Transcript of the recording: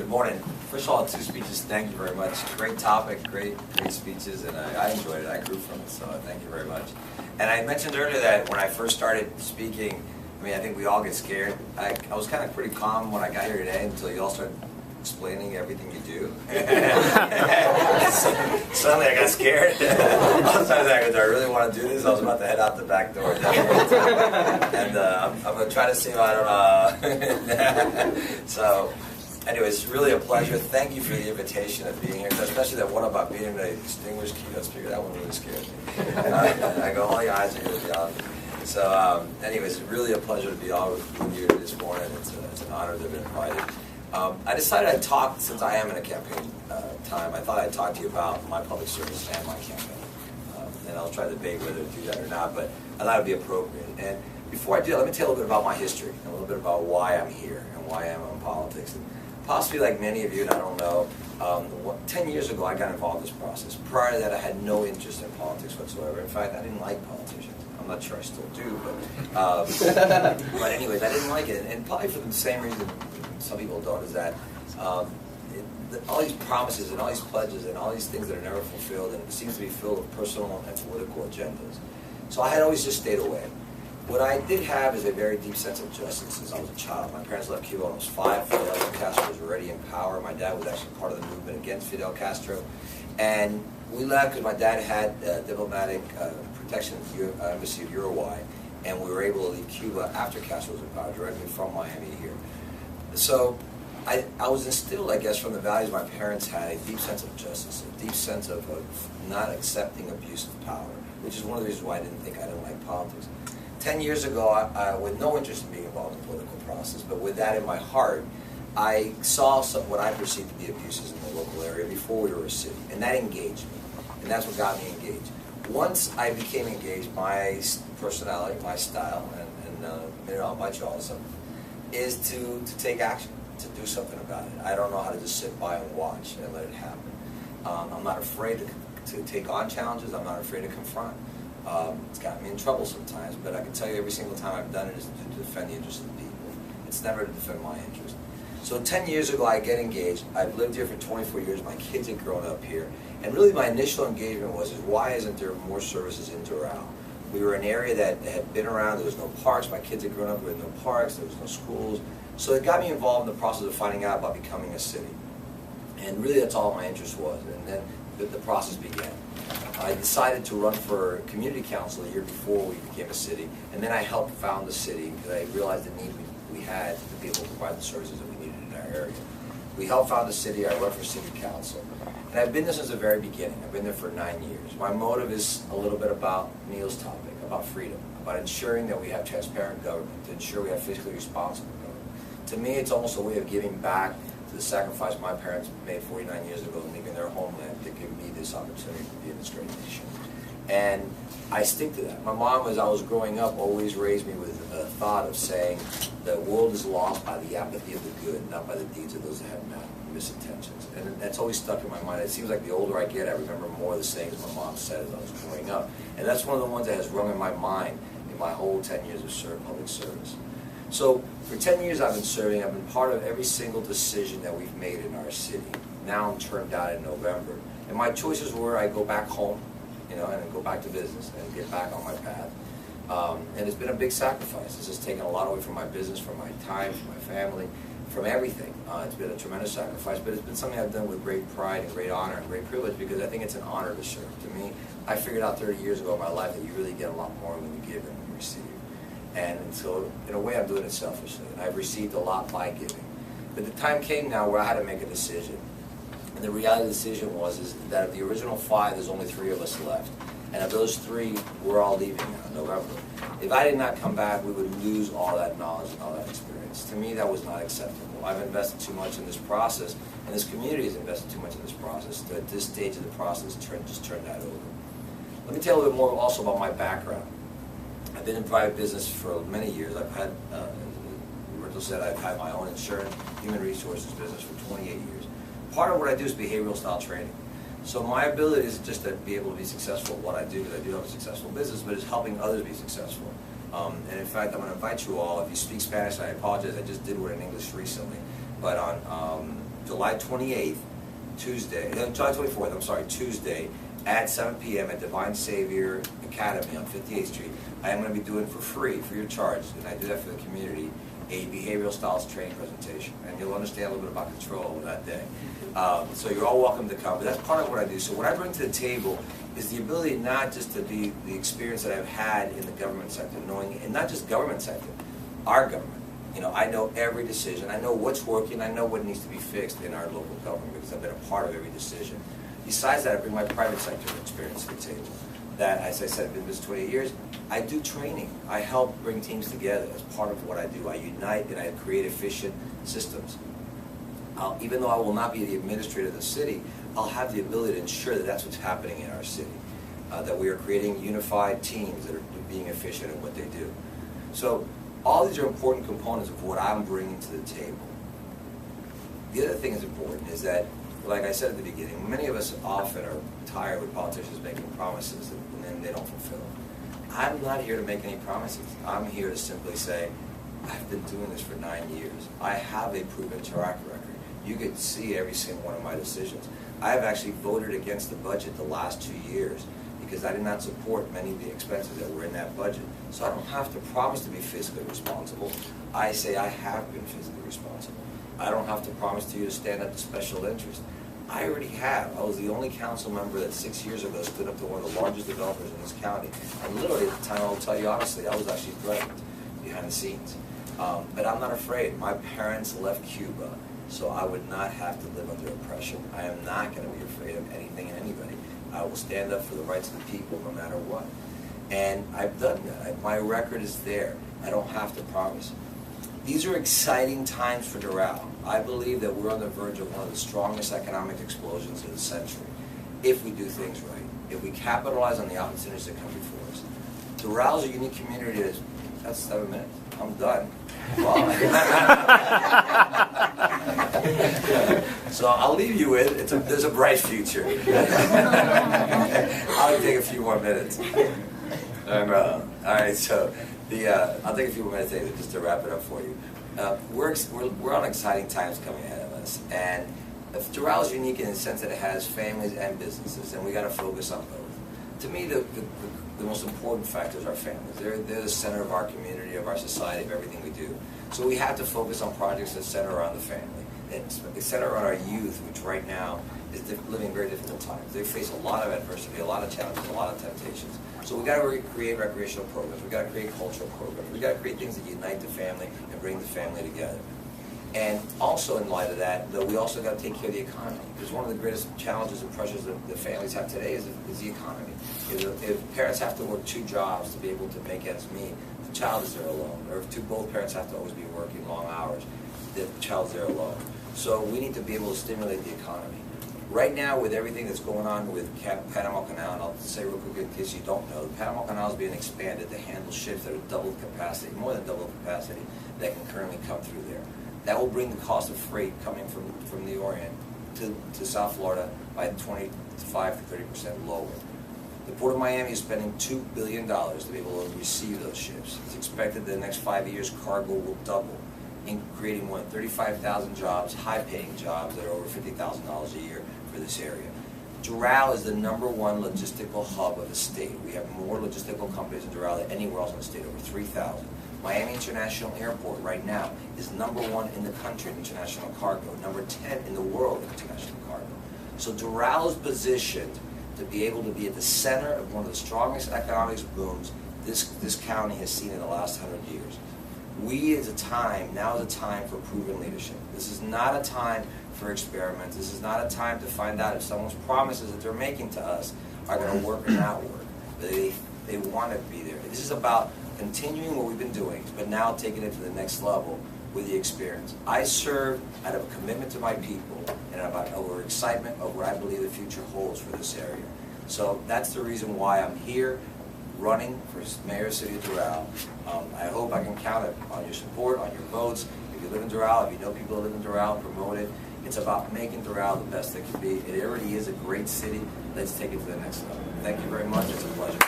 Good morning. First of all, 2 speeches, thank you very much. Great topic, great speeches, and I enjoyed it. I grew from it, so thank you very much. And I mentioned earlier that when I first started speaking, I mean, I think we all get scared. I was kind of pretty calm when I got here today until you all started explaining everything you do. Suddenly I got scared. Sometimes I go, do I really want to do this? I was about to head out the back door. And I'm going to try to see if I don't So, anyway, it's really a pleasure. Thank you for the invitation of being here, especially that one about being a distinguished keynote speaker. That one really scared me. I go, all the eyes are going to be on me. So, anyways, it's really a pleasure to be all with you this morning. It's an honor to have been invited. I decided I'd talk, since I am in a campaign time, I thought I'd talk to you about my public service and my campaign. And I'll try to debate whether to do that or not, but I thought it would be appropriate. And before I do, let me tell you a little bit about my history, and a little bit about why I'm here, and why I'm in politics. And possibly like many of you, and I don't know, 10 years ago I got involved in this process. Prior to that, I had no interest in politics whatsoever. In fact, I didn't like politicians. I'm not sure I still do, but anyways, I didn't like it. And probably for the same reason some people don't, is that all these promises and all these pledges and all these things that are never fulfilled, and it seems to be filled with personal and political agendas. So I had always just stayed away. What I did have is a very deep sense of justice since I was a child. My parents left Cuba when I was 5. Fidel Castro was already in power. My dad was actually part of the movement against Fidel Castro. And we left because my dad had diplomatic protection at the Embassy of Uruguay, and we were able to leave Cuba after Castro was in power, directly from Miami here. So I was instilled, I guess, from the values my parents had, a deep sense of justice, a deep sense of not accepting abuse of power, which is one of the reasons why I didn't think I didn't like politics. 10 years ago, I with no interest in being involved in the political process, but with that in my heart, I saw what I perceived to be abuses in the local area before we were a city, and that engaged me, and that's what got me engaged. Once I became engaged, my personality, my style, and I'll invite you all to something, is to take action, to do something about it. I don't know how to just sit by and watch and let it happen. I'm not afraid to take on challenges. I'm not afraid to confront. It's gotten me in trouble sometimes, but I can tell you every single time I've done it is to defend the interests of the people. It's never to defend my interest. So 10 years ago, I get engaged. I've lived here for 24 years. My kids have grown up here. And really my initial engagement was, why isn't there more services in Doral? We were an area that had been around. There was no parks. My kids had grown up with no parks. There was no schools. So it got me involved in the process of finding out about becoming a city. And really that's all my interest was. And then the process began. I decided to run for community council the year before we became a city, and then I helped found the city because I realized the need we had to be able to provide the services that we needed in our area. We helped found the city. I run for city council, and I've been there since the very beginning. I've been there for 9 years. My motive is a little bit about Neil's topic, about freedom, about ensuring that we have transparent government, to ensure we have fiscally responsible government. To me, it's almost a way of giving back to the sacrifice my parents made 49 years ago, leaving their homeland to give me this opportunity to be in this great nation. And I stick to that. My mom, as I was growing up, always raised me with a thought of saying the world is lost by the apathy of the good, not by the deeds of those that have misintentions. And that's always stuck in my mind. It seems like the older I get, I remember more of the sayings my mom said as I was growing up. And that's one of the ones that has rung in my mind in my whole 10 years of public service. So for 10 years I've been serving. I've been part of every single decision that we've made in our city. Now I'm turned out in November. And my choices were I go back home, and then go back to business and get back on my path. And it's been a big sacrifice. This has taken a lot away from my business, from my time, from my family, from everything. It's been a tremendous sacrifice, but it's been something I've done with great pride and great honor and great privilege, because I think it's an honor to serve. To me, I figured out 30 years ago in my life that you really get a lot more when you give than when you receive. And so, in a way, I'm doing it selfishly. And I've received a lot by giving. But the time came now where I had to make a decision. And the reality of the decision is that of the original 5, there's only 3 of us left. And of those 3, we're all leaving now in November. If I did not come back, we would lose all that knowledge and all that experience. To me, that was not acceptable. I've invested too much in this process, and this community has invested too much in this process. To, at this stage of the process, just turn that over. Let me tell you a little bit more also about my background. I've been in private business for many years. I've had, Roberto said, I've had my own insurance, human resources business for 28 years. Part of what I do is behavioral style training. So my ability is just to be able to be successful at what I do, because I do have a successful business, but it's helping others be successful. And in fact, I'm going to invite you all, if you speak Spanish, I apologize, I just did one in English recently, but on July July 28th, July 24th, I'm sorry, Tuesday, at 7 p.m. at Divine Savior Academy on 58th Street. I am going to be doing for free, free of charge, and I do that for the community, a behavioral styles training presentation. And you'll understand a little bit about control that day. So you're all welcome to come. But that's part of what I do. So what I bring to the table is the ability not just to be the experience that I've had in the government sector, knowing, and not just government sector, our government. You know, I know every decision. I know what's working. I know what needs to be fixed in our local government because I've been a part of every decision. Besides that, I bring my private sector experience to the table. That, as I said, I've been in this 28 years. I do training. I help bring teams together as part of what I do. I unite and I create efficient systems. Even though I will not be the administrator of the city, I'll have the ability to ensure that that's what's happening in our city. That we are creating unified teams that are being efficient in what they do. So all these are important components of what I'm bringing to the table. The other thing that's important is that, like I said at the beginning, many of us often are tired with politicians making promises and then they don't fulfill them. I'm not here to make any promises. I'm here to simply say, I've been doing this for 9 years. I have a proven track record. You could see every single one of my decisions. I have actually voted against the budget the last 2 years because I did not support many of the expenses that were in that budget. So I don't have to promise to be fiscally responsible. I say I have been fiscally responsible. I don't have to promise to you to stand up to special interest. I already have. I was the only council member that 6 years ago stood up to one of the largest developers in this county. And literally at the time, I'll tell you honestly, I was actually threatened behind the scenes. But I'm not afraid. My parents left Cuba, so I would not have to live under oppression. I am not going to be afraid of anything and anybody. I will stand up for the rights of the people no matter what. And I've done that. My record is there. I don't have to promise. These are exciting times for Doral. I believe that we're on the verge of one of the strongest economic explosions of the century, if we do things right, if we capitalize on the opportunities that come before us. Doral is a unique community. That's 7 minutes. I'm done. Well, so I'll leave you with, there's a bright future. I'll take a few more minutes. All right, so I'll take a few more minutes just to wrap it up for you. We're on exciting times coming ahead of us, and Doral is unique in the sense that it has families and businesses, and we got to focus on both. To me, the most important factors are families. They're the center of our community, of our society, of everything we do. So we have to focus on projects that center around the family, that center around our youth, which right now is living very difficult times. They face a lot of adversity, a lot of challenges, a lot of temptations. So we got to create recreational programs. We got to create cultural programs. We got to create things that unite the family and bring the family together. And also in light of that, though, we also got to take care of the economy. Because one of the greatest challenges and pressures that the families have today is the economy. If parents have to work 2 jobs to be able to make ends meet, the child is there alone. Or if both parents have to always be working long hours, the child's there alone. So we need to be able to stimulate the economy. Right now, with everything that's going on with Panama Canal, and I'll say real quick in case you don't know, the Panama Canal is being expanded to handle ships that are double capacity, more than double capacity, that can currently come through there. That will bring the cost of freight coming from the Orient to South Florida by 25 to 30% lower. The Port of Miami is spending $2 billion to be able to receive those ships. It's expected that in the next 5 years, cargo will double, in creating more than 35,000 jobs, high-paying jobs that are over $50,000 a year for this area. Doral is the #1 logistical hub of the state. We have more logistical companies in Doral than anywhere else in the state, over 3,000. Miami International Airport right now is #1 in the country in international cargo, #10 in the world in international cargo. So Doral is positioned to be able to be at the center of one of the strongest economic booms this county has seen in the last 100 years. Now is a time for proven leadership. This is not a time for experiments. This is not a time to find out if someone's promises that they're making to us are going to work or not work. They want to be there. This is about continuing what we've been doing, but now taking it to the next level with the experience. I serve out of a commitment to my people and about our excitement of what I believe the future holds for this area. So that's the reason why I'm here, running for Mayor of the City of Doral. I hope I can count on your support, on your votes. If you live in Doral, if you know people who live in Doral, promote it. It's about making Doral the best it can be. It already is a great city. Let's take it to the next level. Thank you very much. It's a pleasure.